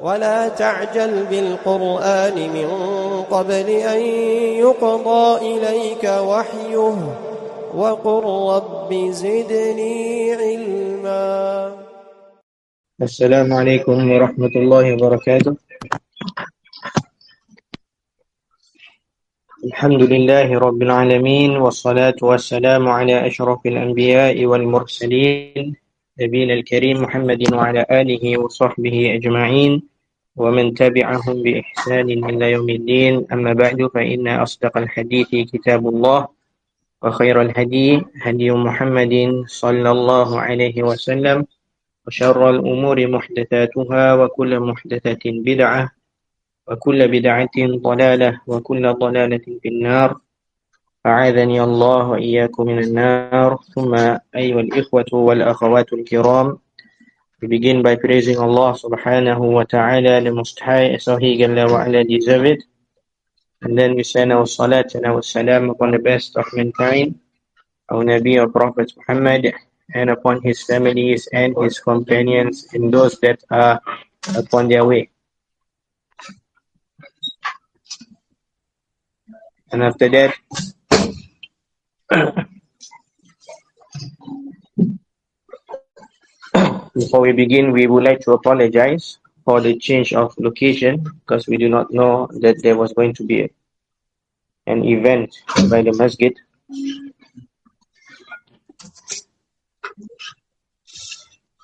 ولا تعجل بالقرآن من قبل أن يقضى إليك وحيه وقل رب زدني علما. السلام عليكم ورحمة الله وبركاته. الحمد لله رب العالمين والصلاة والسلام على أشرف الأنبياء والمرسلين نبينا الكريم محمد وعلى آله وصحبه أجمعين ومن تبعهم بإحسان إلى يوم الدين. أما بعد فإن أصدق الحديث كتاب الله وخير الهدي هدي محمد صلى الله عليه وسلم وشر الأمور محدثاتها وكل محدثة بدعة وكل بدعة ضلالة وكل ضلالة في النار. أعاذني الله وإياكم من النار. ثم أيها الإخوة والأخوات الكرام, we begin by praising Allah subhanahu wa ta'ala, the Most High, so He Jalla wa ala deserve it. And then we send our salat and our salam upon the best of mankind, our Nabi, our Prophet Muhammad, and upon his families and his companions and those that are upon their way. And after that, before we begin, we would like to apologize for the change of location because we do not know that there was going to be an event by the masjid.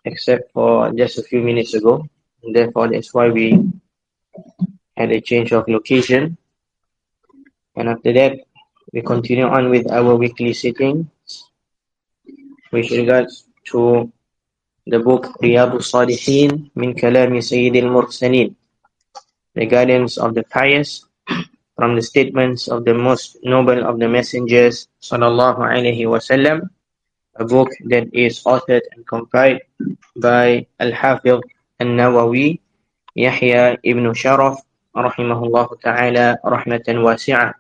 Except for just a few minutes ago. And therefore, that's why we had a change of location. And after that, we continue on with our weekly sitting, with regards to the book Riyadus Salihin min Kalami Sayyidil Mursalin, the guidance of the pious from the statements of the most noble of the messengers, sallallahu alaihi wasallam, a book that is authored and compiled by Al-Hafiz An-Nawawi Yahya ibn Sharaf rahimahullah ta'ala rahmatan wasi'ah.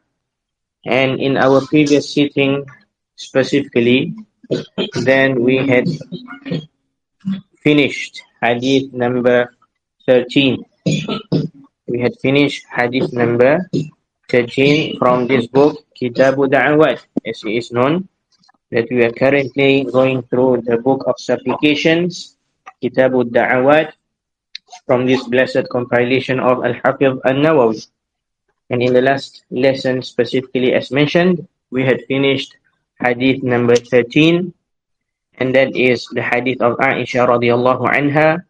And in our previous sitting specifically, then we had finished hadith number 13. We had finished hadith number 13 from this book, Kitabu Da'awat, as it is known, that we are currently going through the book of supplications, Kitabu Da'awat, from this blessed compilation of Al-Hafiz An-Nawawi. And in the last lesson, specifically as mentioned, we had finished hadith number 13, and that is the hadith of Aisha radiallahu anha,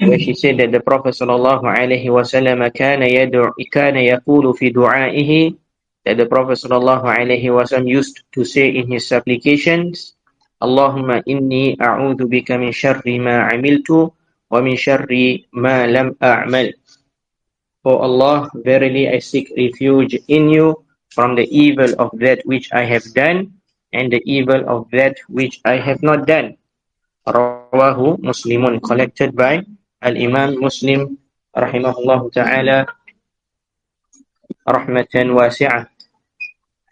where she said that the Prophet sallallahu alaihi wasallam kana yaqulu fi du'aihi, that the Prophet sallallahu alaihi wasallam used to say in his supplications, Allahumma inni a'udhu bika min sharri ma amiltu wa min sharri ma lam a'mal. O Allah, verily I seek refuge in you from the evil of that which I have done and the evil of that which I have not done. Rawahu Muslimun, collected by Al-Imam Muslim rahimahullah ta'ala rahmatan wasi'ah.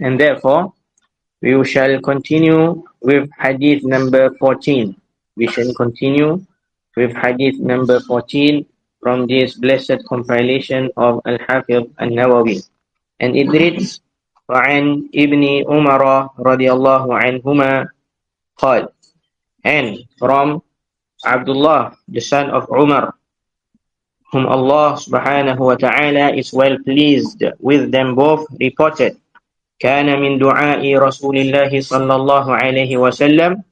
And therefore, we shall continue with hadith number 14. We shall continue with hadith number 14 from this blessed compilation of Al-Hafiz An-Nawawi. And it reads, وعن ابن عمر رضي الله عنهما قال, and from Abdullah, the son of Umar, whom Allah subhanahu wa ta'ala is well pleased with them both, reported, كان من دعاء رسول الله صلى الله عليه وسلم,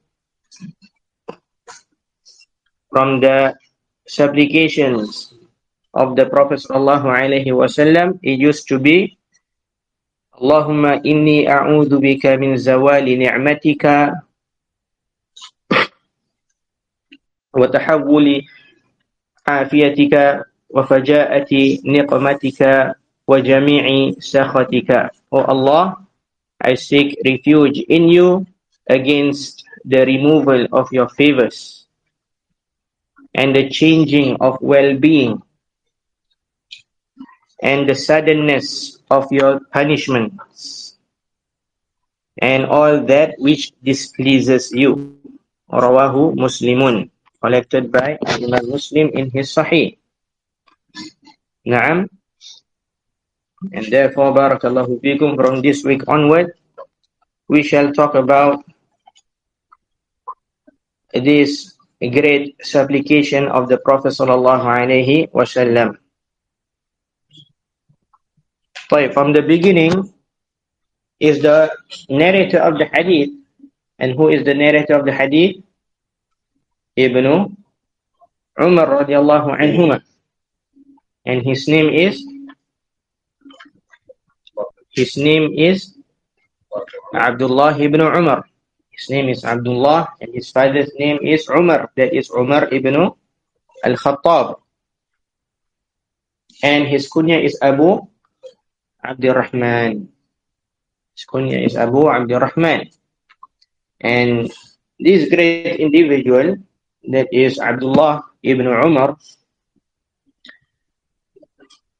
from the supplications of the Prophet sallallahu alaihi wasallam, it used to be, Allahumma inni a'udhu bika min zawali ni'matika wa tahawuli afiyatika wa fajaati niqmatika wa jami'i sakhatika. O Allah, I seek refuge in you against the removal of your favors and the changing of well-being and the suddenness of your punishments and all that which displeases you. Rawahu Muslimun, collected by Imam Muslim in his Sahih. Naam. And therefore, barakallahu fikum, from this week onward, we shall talk about this great supplication of the Prophet sallallahu alaihi wasallam. From the beginning is the narrator of the hadith. And who is the narrator of the hadith? Ibn Umar radiallahu anhuma. And his name is Abdullah ibn Umar. His name is Abdullah and his father's name is Umar. That is Umar ibn al-Khattab. And his kunya is Abu Abdurrahman. His kunya is Abu Abdurrahman. And this great individual, that is Abdullah ibn Umar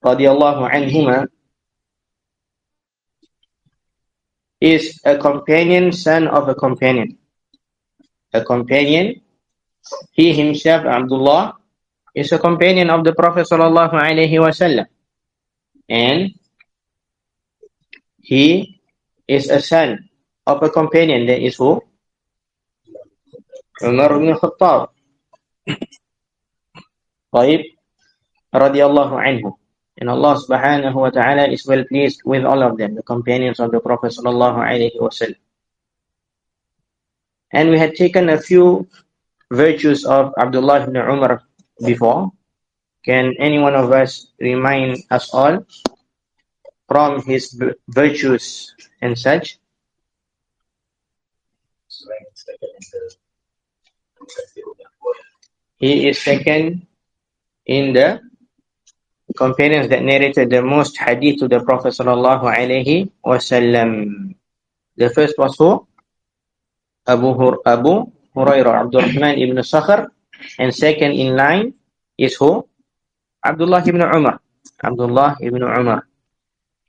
radiallahu anhuma, is a companion, son of a companion. A companion, he himself, Abdullah, is a companion of the Prophet sallallahu alaihi wasallam. And he is a son of a companion, that is who? Umar ibn Khattab. Radiyallahu anhu. And Allah subhanahu wa ta'ala is well pleased with all of them, the companions of the Prophet sallallahu alaihi wasallam. And we had taken a few virtues of Abdullah ibn Umar before. Can any one of us remind us all from his virtues and such? He is second in the companions that narrated the most hadith to the Prophet sallallahu alaihi wasallam. The first was who? Abu Hurairah, Abdurrahman ibn Sakhr, and second in line is who? Abdullah ibn Umar. Abdullah ibn Umar.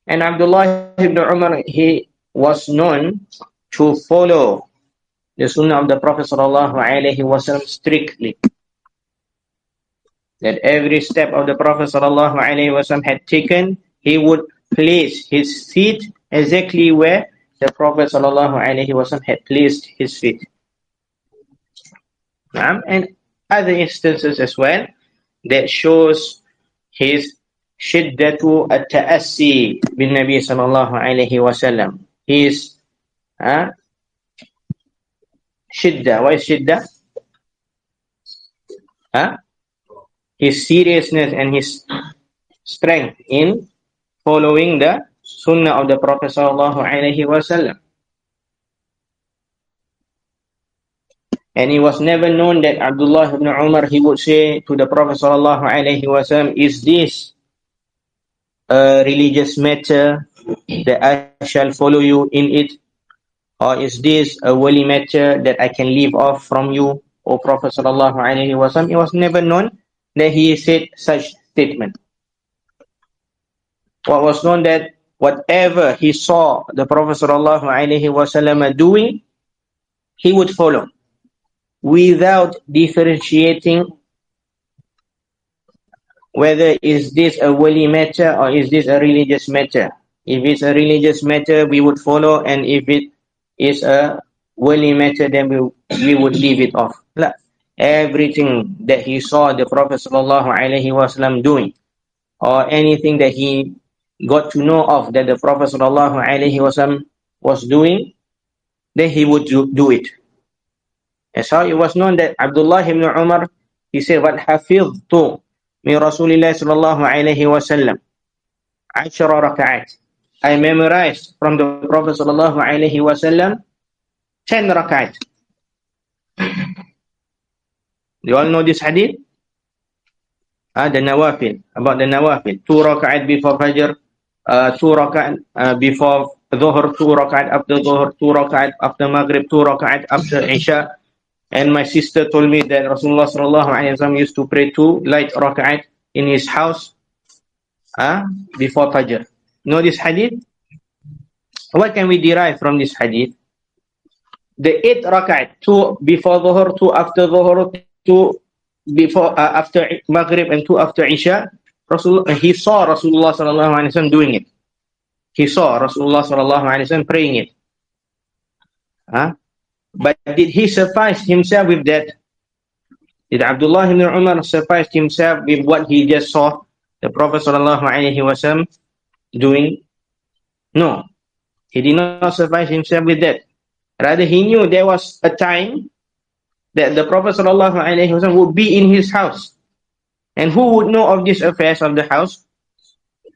And Abdullah ibn Umar, he was known to follow the sunnah of the Prophet sallallahu alaihi wasallam strictly. That every step of the Prophet sallallahu alaihi wasallam had taken, he would place his feet exactly where the Prophet sallallahu alaihi wasallam had placed his feet. And other instances as well that shows his shiddatu at-ta'assi bin Nabi sallallahu alaihi wasallam. His shidda. What is shidda? His seriousness and his strength in following the sunnah of the Prophet sallallahu alaihi wasallam. And it was never known that Abdullah ibn Umar, he would say to the Prophet sallallahu alaihi wasallam, is this a religious matter that I shall follow you in it? Or is this a worldly matter that I can leave off from you, O Prophet sallallahu alaihi wasallam? It was never known that he said such statement. What was known that whatever he saw the Prophet sallallahu alaihi wasallam doing, he would follow without differentiating whether is this a worldly matter or is this a religious matter. If it's a religious matter, we would follow, and if it is a worldly matter, then we would leave it off. Everything that he saw the Prophet sallallahu alaihi wasallam doing, or anything that he got to know of that the Prophet sallallahu alaihi wasallam was doing, then he would do it. That's how it was known that Abdullah ibn Umar, he said, "What hafidhtu min Rasulillah sallallahu alaihi wasallam 10 raka'at." I memorized from the Prophet sallallahu alaihi wasallam 10 raka'at. You all know this hadith? The nawafil, about the nawafil. 2 raka'at before Fajr, 2 raka'at before Dhuhr, 2 raka'at after Dhuhr, 2 raka'at after Maghrib, 2 raka'at after Isha. And my sister told me that Rasulullah sallallahu alaihi wasallam used to pray 2 light raka'at in his house before Fajr. Know this hadith? What can we derive from this hadith? The 8 raka'at, 2 before Dhuhr, 2 after Dhuhr, 2 before after Maghrib, and 2 after Isha, he saw Rasulullah sallallahu alaihi wasallam doing it. He saw Rasulullah sallallahu alaihi wasallam praying it. But did he suffice himself with that? Did Abdullah ibn Umar suffice himself with what he just saw the Prophet sallallahu alaihi wasallam doing? No, he did not suffice himself with that. Rather, he knew there was a time that the Prophet sallallahu alaihi wasallam would be in his house. And who would know of these affairs of the house?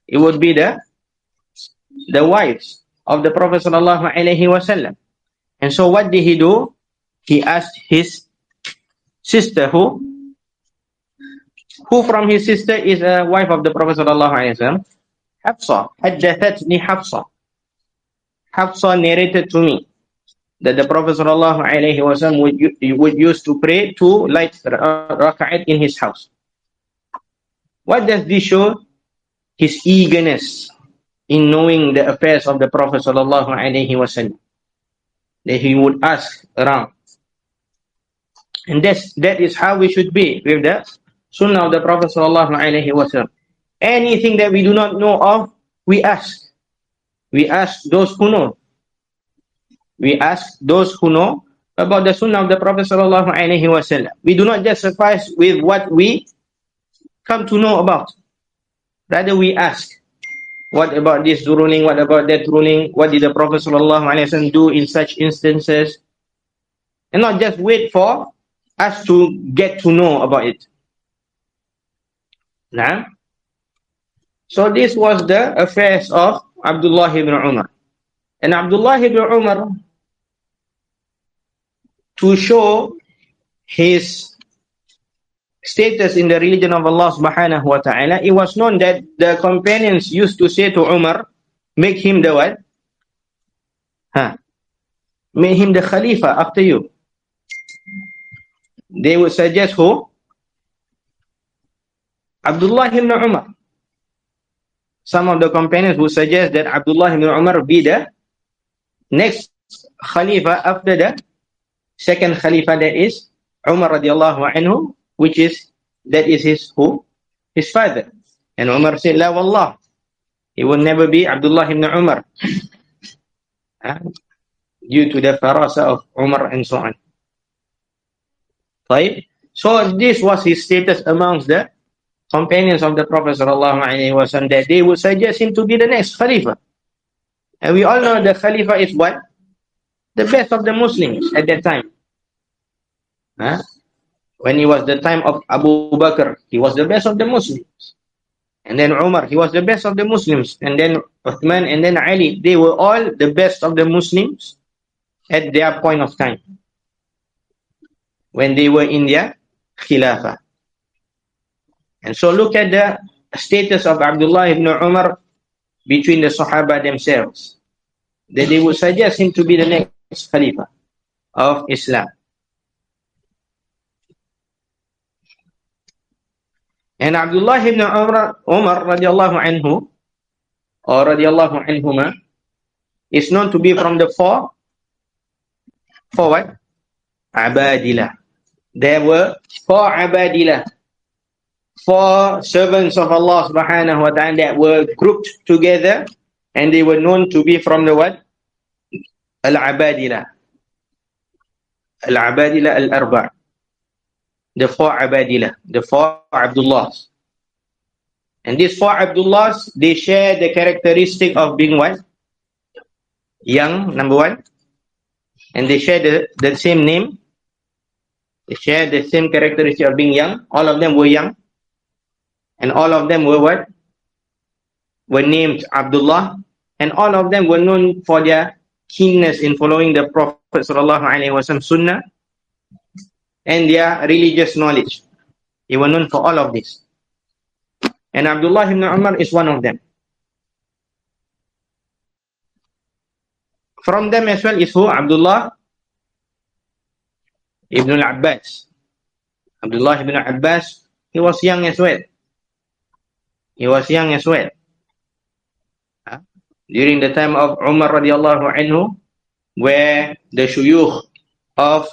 It would be the wives of the Prophet sallallahu alaihi wasallam. And so what did he do? He asked his sister, who from his sister is a wife of the Prophet sallallahu alaihi wasallam? Hafsa. Haddathatni Hafsa. Hafsa narrated to me that the Prophet sallallahu alaihi wasallam would use to pray 2 light rak'at in his house. What does this show? His eagerness in knowing the affairs of the Prophet sallallahu alaihi wasallam. That he would ask around. And that is how we should be with the sunnah of the Prophet sallallahu alaihi wasallam. Anything that we do not know of, we ask. We ask those who know. We ask those who know about the sunnah of the Prophet sallallahu alaihi wasallam. We do not just suffice with what we come to know about. Rather, we ask, what about this ruling? What about that ruling? What did the Prophet sallallahu alaihi wasallam do in such instances? And not just wait for us to get to know about it. Now, so this was the affairs of Abdullah ibn Umar. And Abdullah ibn Umar, to show his status in the religion of Allah subhanahu wa ta'ala, it was known that the companions used to say to Umar, make him the what? Make him the Khalifa after you. They would suggest who? Abdullah ibn Umar. Some of the companions would suggest that Abdullah ibn Umar be the next Khalifa after the second Khalifa, that is Umar radiallahu anhu, that is his who? His father. And Umar said, La wallah, he will never be Abdullah ibn Umar. Due to the farasa of Umar and so on. Right? So this was his status amongst the companions of the Prophet sallallahu alaihi wasallam, that they would suggest him to be the next Khalifa. And we all know the Khalifa is what? The best of the Muslims at that time. When it was the time of Abu Bakr, he was the best of the Muslims. And then Umar, he was the best of the Muslims. And then Uthman, and then Ali, they were all the best of the Muslims at their point of time, when they were in their Khilafah. And so look at the status of Abdullah ibn Umar between the Sahaba themselves, that they would suggest him to be the next Khalifa of Islam. And Abdullah ibn Umar radiallahu anhu, or radiallahu anhuma, is known to be from the four what? Abadilah. There were 4 Abadilah, 4 servants of Allah subhanahu wa ta'ala that were grouped together, and they were known to be from the what? Al-Abadilah. Al-Abadilah al-Arba'. The 4 Abadilah, the 4 Abdullahs. And these 4 Abdullahs, they share the characteristic of being what? Young, number 1. And they share the same name. They share the same characteristic of being young. All of them were young. And all of them were what? Were named Abdullah. And all of them were known for their keenness in following the Prophet sallallahu alaihi wasallam sunnah and their religious knowledge. They were known for all of this. And Abdullah ibn Umar is one of them. From them as well is who? Abdullah ibn al-Abbas. Abdullah ibn Abbas, he was young as well. He was young as well. During the time of Umar radiallahu anhu, where the shuyukh of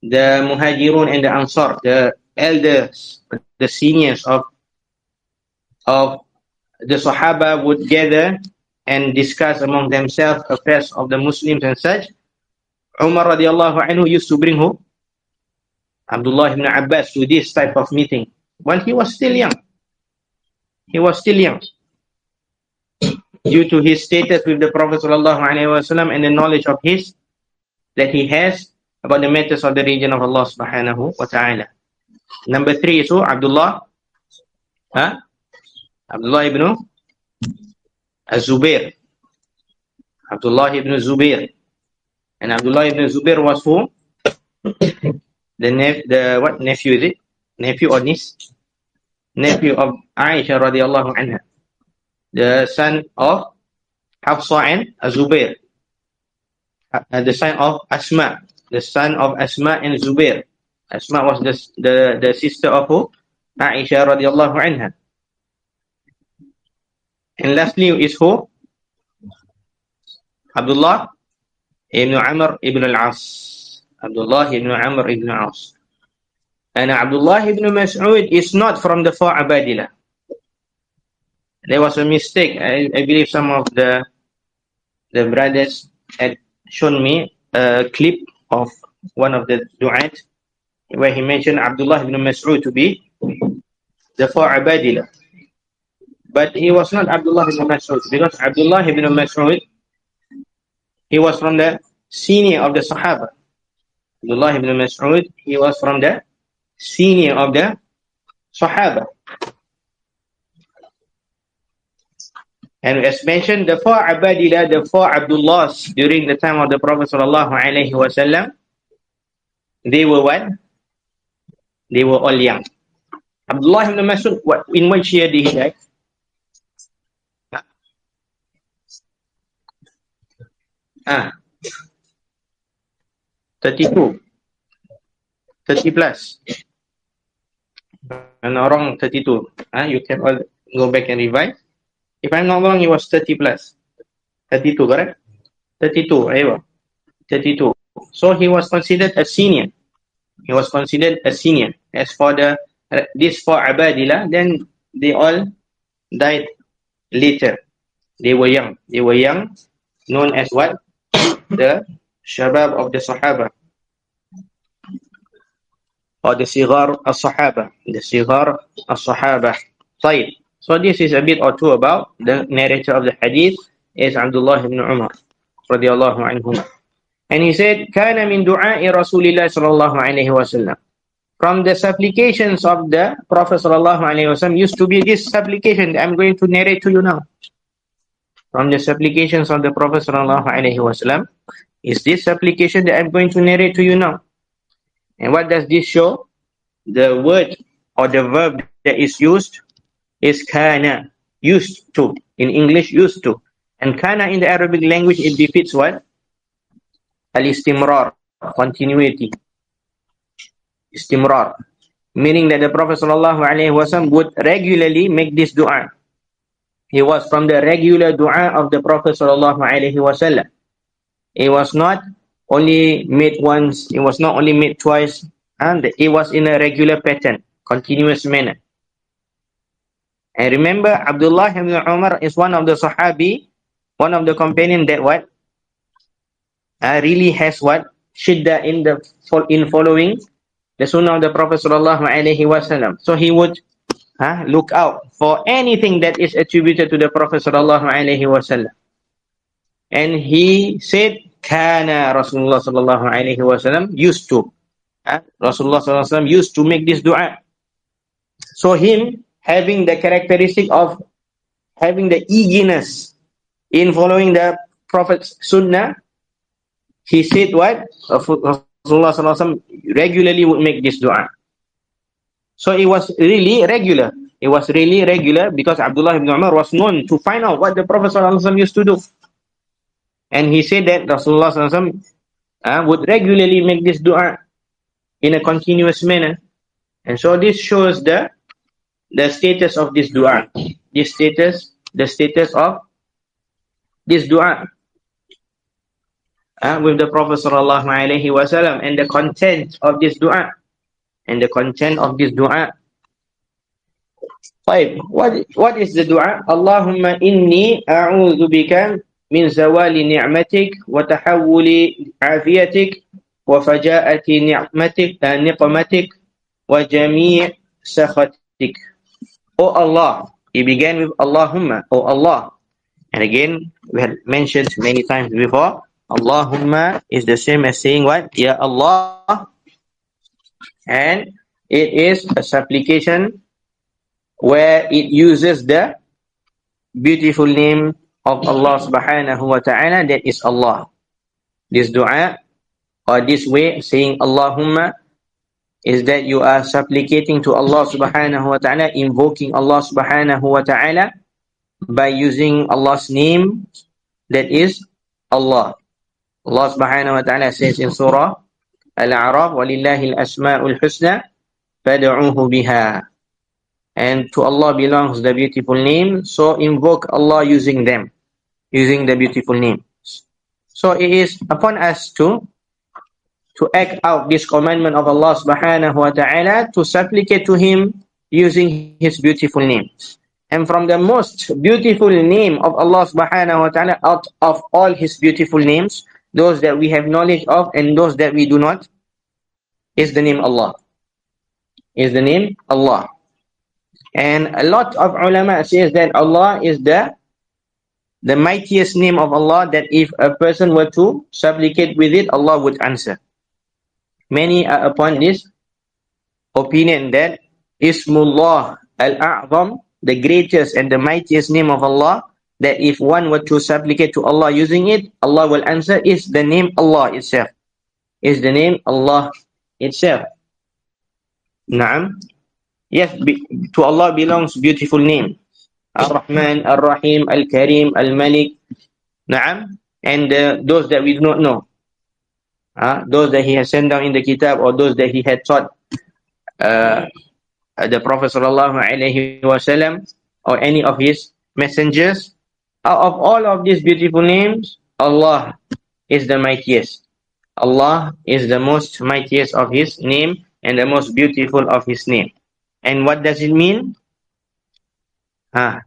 the Muhajirun and the Ansar, the elders, the seniors of of the Sahaba would gather and discuss among themselves affairs of the Muslims and such, Umar radiallahu anhu used to bring who? Abdullah ibn Abbas to this type of meeting when he was still young. He was still young. Due to his status with the Prophet sallallahu alaihi wasallam and the knowledge of his that he has about the matters of the region of Allah subhanahu wa ta'ala. Number 3 is who? Abdullah ibn Az-Zubair. Abdullah ibn Zubair. And Abdullah ibn Zubair was who? What nephew is it? Nephew or niece? Nephew of Aisha radiallahu anha. The son of Hafsa and Zubair. The son of Asma. The son of Asma and Zubair. Asma was the sister of who? Aisha radiallahu anha. And lastly is who? Abdullah ibn Amr ibn al-As. Abdullah ibn Amr ibn al-As. And Abdullah ibn Mas'ud is not from the four Abadilah. There was a mistake. I believe some of the brothers had shown me a clip of one of the du'at where he mentioned Abdullah ibn Mas'ud to be the four Abadilah. But he was not Abdullah ibn Mas'ud, because Abdullah ibn Mas'ud, he was from the senior of the Sahaba. Abdullah ibn Mas'ud, he was from the senior of the Sahaba. And as mentioned, the four Abadilah, the four Abdullahs during the time of the Prophet sallallahu alaihi wasallam, they were what? They were all young. Abdullah ibn Mas'ud, in which year did he die? 32. 30 plus. And wrong 32. You can all go back and revise. If I'm not wrong, he was 30 plus. 32, correct? 32, 32. So he was considered a senior. He was considered a senior. As for these four Abadilah, then they all died later. They were young. They were young, known as what? The Shabab of the Sahaba. Or the Sigar as-Sahaba. The Sigar as-Sahaba. So this is a bit or two about the narrator of the hadith is Abdullah ibn Umar radiyallahu anhu. And he said, Kana min du'a'i Rasulillah sallallahu alayhi wa sallam. From the supplications of the Prophet sallallahu alayhi wa sallam used to be this supplication that I'm going to narrate to you now. From the supplications of the Prophet sallallahu alayhi wa sallam is this supplication that I'm going to narrate to you now. And what does this show? The word or the verb that is used is kana, used to. In English, used to. And kana in the Arabic language, it befits what? Al-istimrar, continuity. Istimrar. Meaning that the Prophet ﷺ would regularly make this dua. He was from the regular dua of the Prophet ﷺ. It was not only made once, it was not only made twice, and it was in a regular pattern, continuous manner. And remember, Abdullah ibn Umar is one of the Sahabi, one of the companions that what? Really has what? Shidda in following the sunnah of the Prophet sallallahu alaihi wasallam. So he would look out for anything that is attributed to the Prophet sallallahu alaihi wasallam. And he said, Kana Rasulullah sallallahu alaihi wasallam used to. Rasulullah sallallahu alaihi wasallam used to make this dua. So him having the characteristic of having the eagerness in following the Prophet's sunnah, he said what? Rasulullah ﷺ regularly would make this dua. So it was really regular. It was really regular because Abdullah ibn Umar was known to find out what the Prophet ﷺ used to do. And he said that Rasulullah ﷺ would regularly make this dua in a continuous manner. And so this shows the status of this dua. The status of this dua with the Prophet sallallahu alaihi wasallam, and the content of this dua. And the content of this dua. طيب, what is the dua? اللهم إني أعوذ بك من زوال نعمتك وتحول عافيتك وفجاءة نقمتك وجميع سخطك. Oh Allah, he began with Allahumma, oh Allah. And again, we had mentioned many times before, Allahumma is the same as saying what? Ya Allah. And it is a supplication where it uses the beautiful name of Allah subhanahu wa ta'ala, that is Allah. This dua, or this way saying Allahumma, is that you are supplicating to Allah subhanahu wa ta'ala, invoking Allah subhanahu wa ta'ala by using Allah's name, that is Allah. Allah subhanahu wa ta'ala says in Surah Al-A'raf, وَلِلَّهِ الْأَسْمَاءُ الْحُسْنَى فَادْعُوهُ بِهَا. And to Allah belongs the beautiful name, so invoke Allah using them, using the beautiful names. So it is upon us to act out this commandment of Allah subhanahu wa ta'ala, to supplicate to Him using His beautiful names. And from the most beautiful name of Allah subhanahu wa ta'ala, out of all His beautiful names, those that we have knowledge of and those that we do not, is the name Allah. Is the name Allah. And a lot of ulama says that Allah is the mightiest name of Allah, that if a person were to supplicate with it, Allah would answer. Many are upon this opinion that Ismullah al-A'zam, the greatest and the mightiest name of Allah, that if one were to supplicate to Allah using it, Allah will answer, is the name Allah itself. Is the name Allah itself. Naam. Yes, to Allah belongs beautiful name. Ar-Rahman, Ar-Rahim, Al-Karim, Al-Malik. Naam. And those that we do not know. Those that He has sent down in the Kitab, or those that He had taught the Prophet sallallahu alaihi wasallam, or any of His messengers. Out of all of these beautiful names, Allah is the mightiest. Allah is the most mightiest of His name and the most beautiful of His name. And what does it mean? Have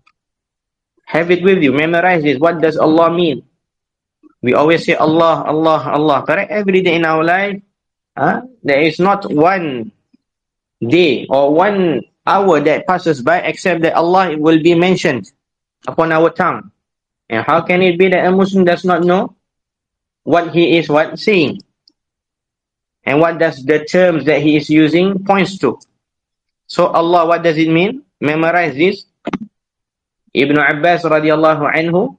it with you. Memorize this. What does Allah mean? We always say Allah, Allah, Allah. Correct? Every day in our life, there is not one day or 1 hour that passes by except that Allah will be mentioned upon our tongue. And how can it be that a Muslim does not know what he is saying? And what does the terms that he is using points to? So Allah, what does it mean? Memorize this. Ibn Abbas radiallahu anhu,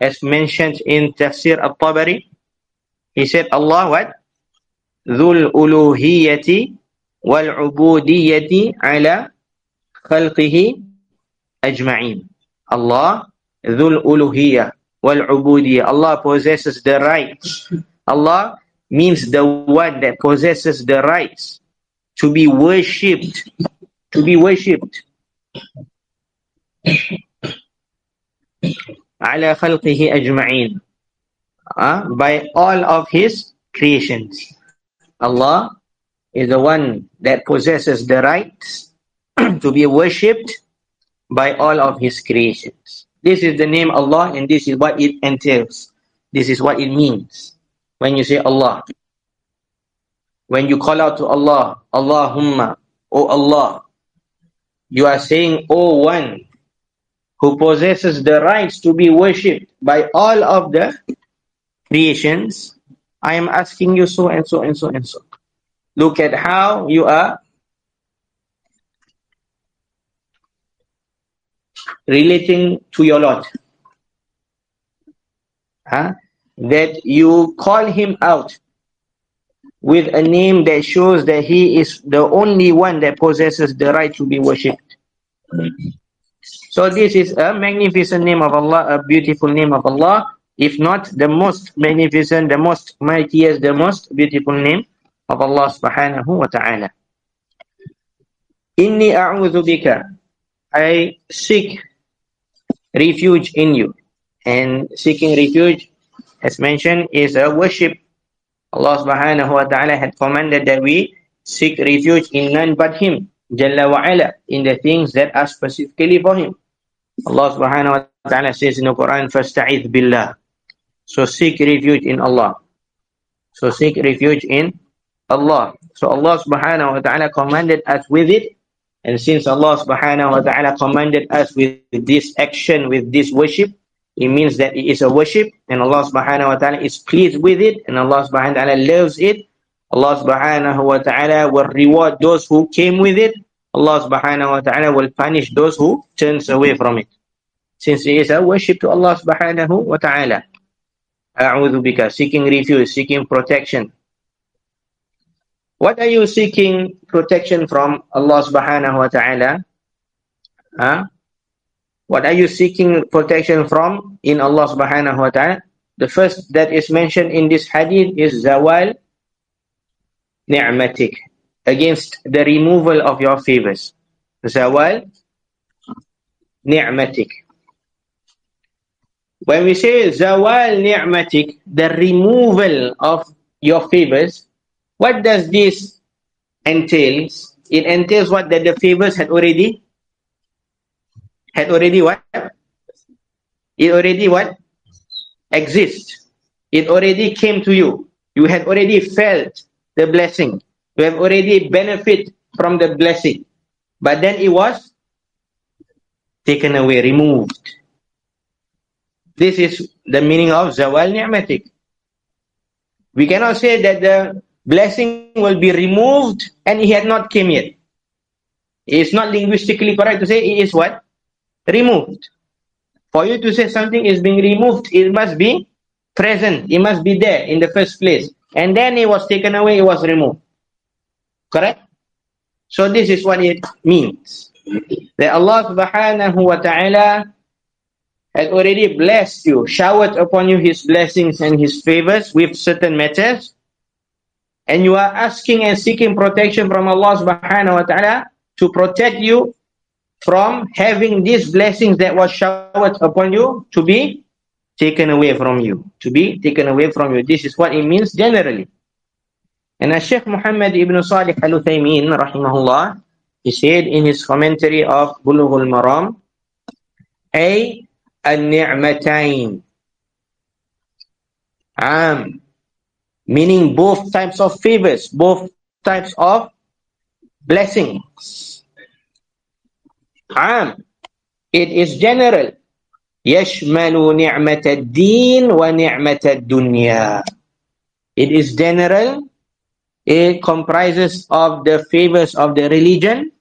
as mentioned in Tafsir al-Tabari, he said Allah what? Dhul uluhiyyati wal ubudiyyati ala khalqihi ajma'in. Allah, Dhul uluhiyyah wal ubudiyyah. Allah possesses the rights. Allah means the one that possesses the rights to be worshipped. To be worshipped. Ala khalqihi ajma'in. By all of His creations. Allah is the one that possesses the rights to be worshipped by all of His creations. This is the name Allah, and this is what it entails. This is what it means when you say Allah. When you call out to Allah, Allahumma, O Allah, you are saying, O one who possesses the rights to be worshipped by all of the creations, I am asking you so and so and so and so. Look at how you are relating to your Lord. That you call Him out with a name that shows that He is the only one that possesses the right to be worshipped. So this is a magnificent name of Allah, a beautiful name of Allah, if not the most magnificent, the most mightiest, the most beautiful name of Allah subhanahu wa ta'ala. Inni a'udhu bika, I seek refuge in you. And seeking refuge, as mentioned, is a worship. Allah subhanahu wa ta'ala had commanded that we seek refuge in none but Him, Jalla wa ala, in the things that are specifically for him. Allah subhanahu wa ta'ala says in the Quran, فَاسْتَعِذْ بِاللَّهِ. So seek refuge in Allah. So seek refuge in Allah. So Allah subhanahu wa ta'ala commanded us with it. And since Allah subhanahu wa ta'ala commanded us with this action, with this worship, it means that it is a worship, and Allah subhanahu wa ta'ala is pleased with it, and Allah subhanahu wa ta'ala loves it. Allah subhanahu wa ta'ala will reward those who came with it. Allah subhanahu wa ta'ala will punish those who turns away from it. Since it is a worship to Allah subhanahu wa ta'ala. A'udhu bika, seeking refuge, seeking protection. What are you seeking protection from Allah subhanahu wa ta'ala? What are you seeking protection from in Allah subhanahu wa ta'ala? The first that is mentioned in this hadith is zawal ni'matik, against the removal of your favors. Zawal ni'matik. When we say zawal ni'matik, the removal of your favors, what does this entail? It entails what? That the favors had already what? It already what? Exist. It already came to you. You had already felt the blessing. You have already benefit from the blessing. But then it was taken away, removed. This is the meaning of zawal ni'matik. We cannot say that the blessing will be removed and it had not came yet. It is not linguistically correct to say it is what? Removed. For you to say something is being removed, it must be present. It must be there in the first place. And then it was taken away, it was removed. Correct? So this is what it means. That Allah subhanahu wa ta'ala had already blessed you, showered upon you His blessings and His favors with certain matters. And you are asking and seeking protection from Allah subhanahu wa ta'ala to protect you from having these blessings that was showered upon you to be taken away from you. To be taken away from you. This is what it means generally. And as Shaykh Muhammad ibn Salih al-Uthaymin, rahimahullah, he said in his commentary of Bulughul Maram, an-ni'matain. Meaning both types of favors, both types of blessings. It is general. يشمل نعمة الدين ونعمة الدنيا. It is general. It comprises of the favors of the religion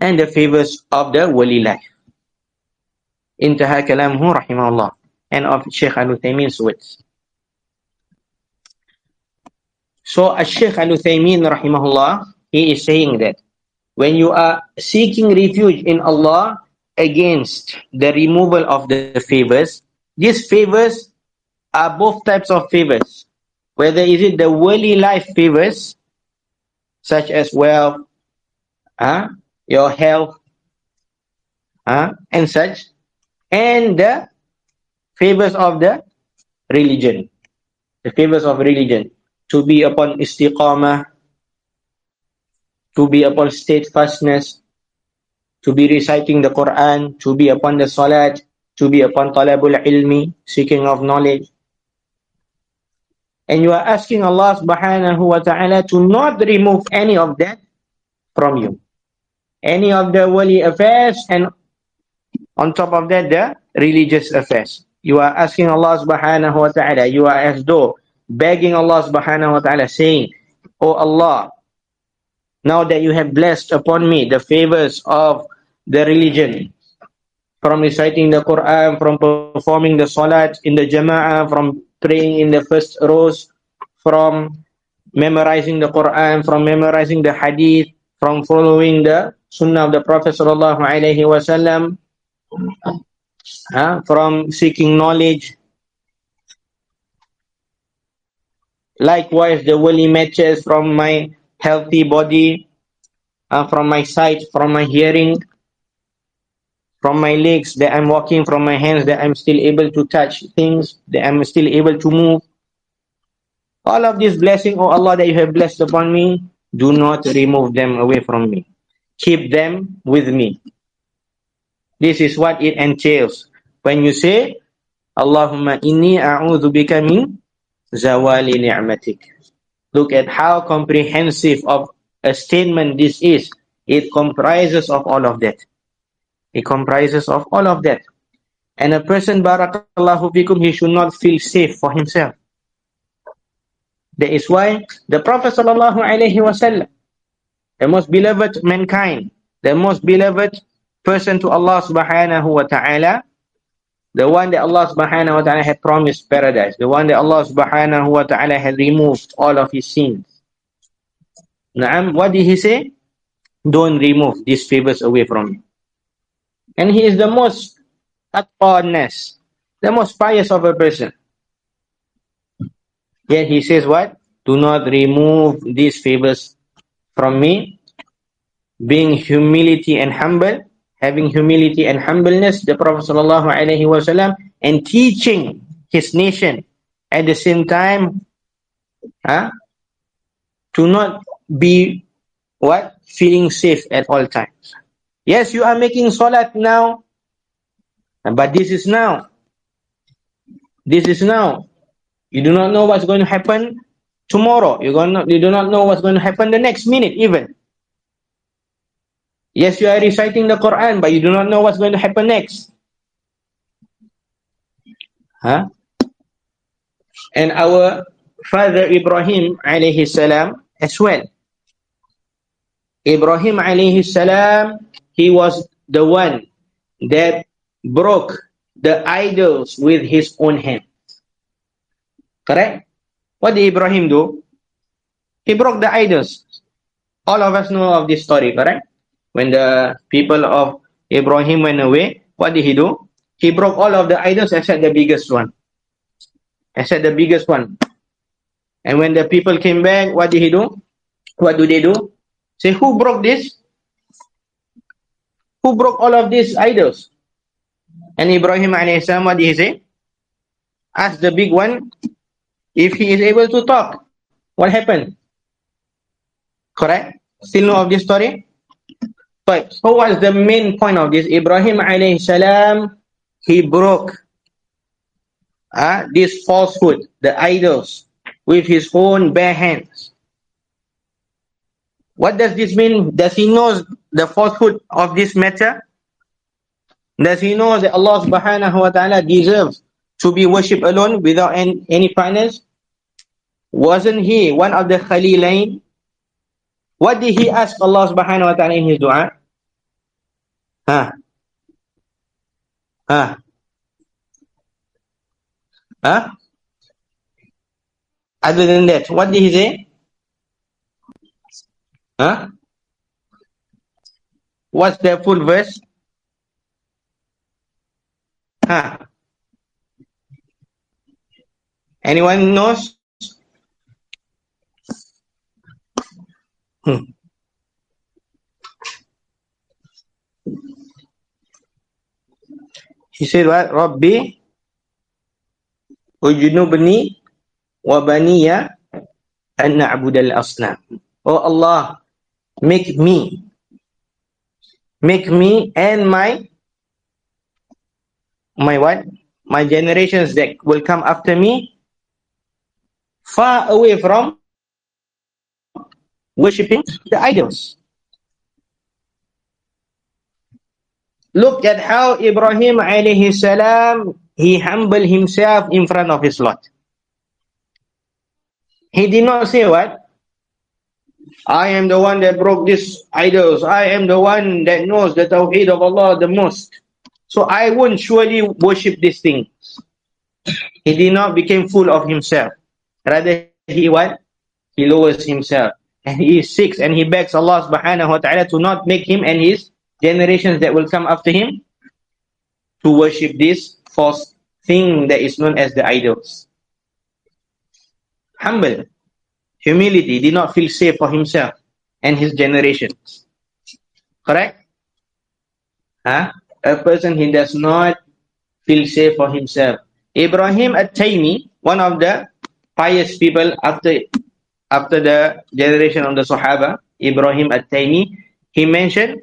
and the favors of the wali life. Intaha kalamuhu rahimahullah. And of Shaykh al-Uthaymin's words. So Shaykh al-Uthaymin rahimahullah, he is saying that when you are seeking refuge in Allah against the removal of the favors, these favors are both types of favors. Whether is it the worldly life favors, such as wealth, your health, and such, and the favors of the religion. The favors of religion. To be upon istiqamah, to be upon steadfastness, to be reciting the Quran, to be upon the salat, to be upon talabul ilmi, seeking of knowledge. And you are asking Allah subhanahu wa ta'ala to not remove any of that from you. Any of the wali affairs, and on top of that, the religious affairs. You are asking Allah subhanahu wa ta'ala, you are as though begging Allah subhanahu wa ta'ala, saying, "Oh Allah, now that you have blessed upon me the favors of the religion, from reciting the Quran, from performing the salat in the jama'ah, from praying in the first rows, from memorizing the Quran, from memorizing the hadith, from following the sunnah of the Prophet sallallahu alaihi wasallam, from seeking knowledge. Likewise, the wali matches from my healthy body, from my sight, from my hearing, from my legs, that I'm walking, from my hands, that I'm still able to touch things, that I'm still able to move. All of this blessing, oh Allah, that you have blessed upon me, do not remove them away from me. keep them with me. This is what it entails. When you say, Allahumma inni a'udhu bika min zawali ni'matik. Look at how comprehensive of a statement this is. It comprises of all of that. It comprises of all of that. And a person, barakallahu fikum, he should not feel safe for himself. That is why the Prophet sallallahu alaihi wasallam, the most beloved mankind, the most beloved person to Allah subhanahu wa ta'ala, the one that Allah subhanahu wa ta'ala had promised paradise, the one that Allah subhanahu wa ta'ala had removed all of his sins. Naam, what did he say? Don't remove these favors away from you. And he is the most attaqan-nas, the most pious of a person. Yet he says what? Do not remove these favors from me. Being humility and humble, having humility and humbleness, the Prophet sallallahu alaihi wasallam, and teaching his nation at the same time, to not be what? Feeling safe at all times. Yes, you are making salat now, but this is now. This is now. You do not know what's going to happen tomorrow. You do not know what's going to happen the next minute even. Yes, you are reciting the Quran, but you do not know what's going to happen next. And our father Ibrahim alayhi salam as well. Ibrahim alayhi salam, he was the one that broke the idols with his own hand. Correct? What did Ibrahim do? He broke the idols. All of us know of this story, correct? When the people of Ibrahim went away, what did he do? He broke all of the idols except the biggest one. Except the biggest one. And when the people came back, what did he do? What do they do? Say, who broke this? Who broke all of these idols? And Ibrahim alayhi salam, what did he say? Ask the big one if he is able to talk. What happened? Correct? Still know of this story? So what's the main point of this? Ibrahim alayhi salam, he broke this falsehood, the idols, with his own bare hands. What does this mean? Does he know the falsehood of this matter? Does he know that Allah subhanahu wa ta'ala deserves to be worshipped alone without any partners? Wasn't he one of the Khalilain? What did he ask Allah subhanahu wa ta'ala in his dua? Other than that, what did he say? What's the full verse? Anyone knows? He said what? Rabbi ujnubni wa baniya an na'budal asnam. Oh Allah, make me and my what? My generations that will come after me far away from worshipping the idols. Look at how Ibrahim alayhi salam, he humbled himself in front of his Lord. He did not say what? I am the one that broke these idols. I am the one that knows the tawheed of Allah the most. So I won't surely worship these things. He did not become full of himself. Rather, he what? He lowers himself. And he seeks and he begs Allah subhanahu wa ta'ala to not make him and his generations that will come after him to worship this false thing that is known as the idols. Humble. Humility. Did not feel safe for himself and his generations. Correct? A person he does not feel safe for himself. Ibrahim at-Taymi, one of the pious people after the generation of the Sahaba, Ibrahim at-Taymi, he mentioned,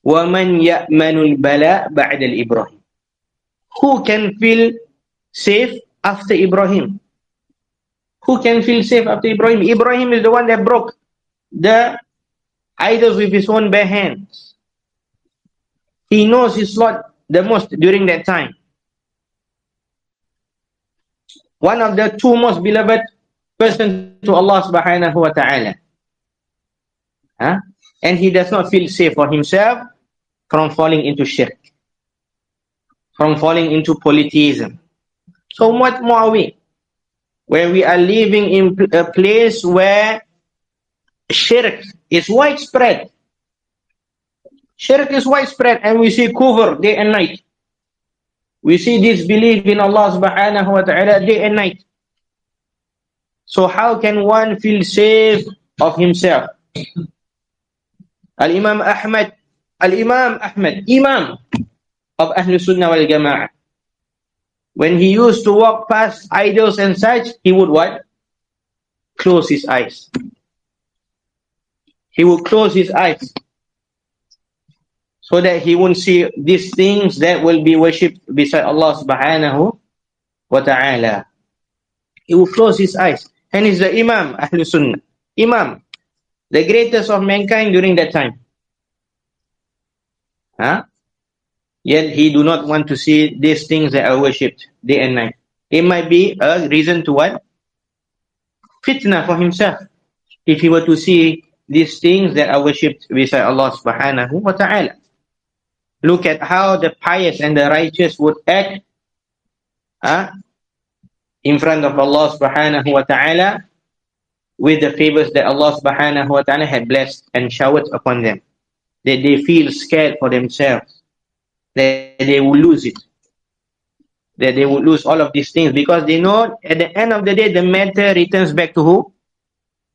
وَمَنْ يَأْمَنُ الْبَلَاءَ بَعْدَ الْإِبْرَاهِيم. Who can feel safe after Ibrahim? Who can feel safe after Ibrahim? Ibrahim is the one that broke the idols with his own bare hands. He knows his Lord the most during that time. One of the two most beloved persons to Allah subhanahu wa ta'ala. And he does not feel safe for himself from falling into shirk, from falling into polytheism. So what more are we? Where we are living in a place where shirk is widespread. Shirk is widespread, and we see kufr day and night. We see disbelief in Allah subhanahu wa ta'ala day and night. So how can one feel safe of himself? Imam Ahmad, Imam of Ahlul Sunnah wal Jama'ah, when he used to walk past idols and such, he would what? Close his eyes. He would close his eyes so that he won't see these things that will be worshipped beside Allah subhanahu wa ta'ala. He would close his eyes. And he's the Imam, Ahlul Sunnah. Imam, the greatest of mankind during that time. Yet he do not want to see these things that are worshipped day and night. It might be a reason to what? Fitna for himself. If he were to see these things that are worshipped beside Allah subhanahu wa ta'ala. Look at how the pious and the righteous would act in front of Allah subhanahu wa ta'ala with the favors that Allah subhanahu wa ta'ala had blessed and showered upon them. That they feel scared for themselves, that they will lose it, that they will lose all of these things, because they know at the end of the day the matter returns back to who?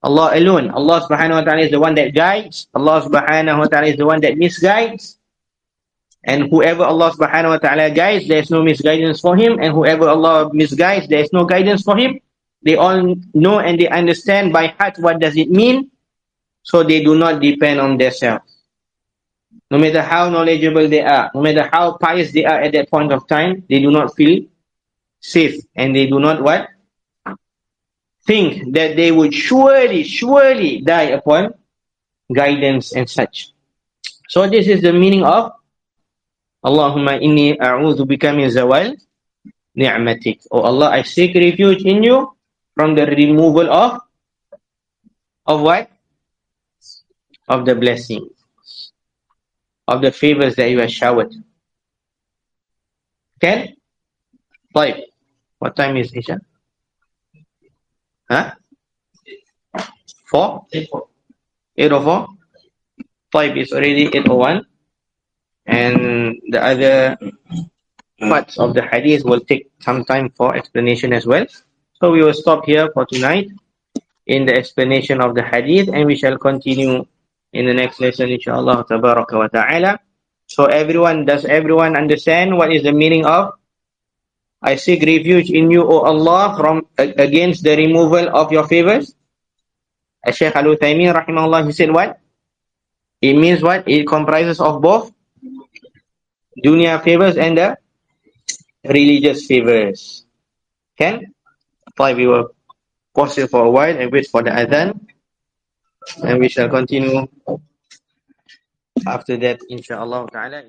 Allah alone. Allah subhanahu wa ta'ala is the one that guides. Allah subhanahu wa ta'ala is the one that misguides. And whoever Allah subhanahu wa ta'ala guides, there is no misguidance for him. And whoever Allah misguides, there is no guidance for him. They all know and they understand by heart what does it mean. So they do not depend on themselves. No matter how knowledgeable they are, no matter how pious they are at that point of time, they do not feel safe. And they do not what? Think that they would surely die upon guidance and such. So this is the meaning of Allahumma inni a'udhu bika min zawal ni'matik. Oh Allah, I seek refuge in you from the removal of what? Of the blessings, of the favors that you have showered. Okay? Right. What time is Isha? 4? 8:04? 5 is already 8:01. And the other parts of the hadith will take some time for explanation as well. So we will stop here for tonight in the explanation of the hadith, and we shall continue in the next lesson, inshallah tabaraka wa ta'ala. So does everyone understand what is the meaning of I seek refuge in you, O Allah, from against the removal of your favors? Shaykh Al-Uthaymin rahimahullah, he said what? It means what? It comprises of both dunya favors and the religious favors. Okay? We will pause it for a while and wait for the adhan, and we shall continue after that, inshallah ta'ala.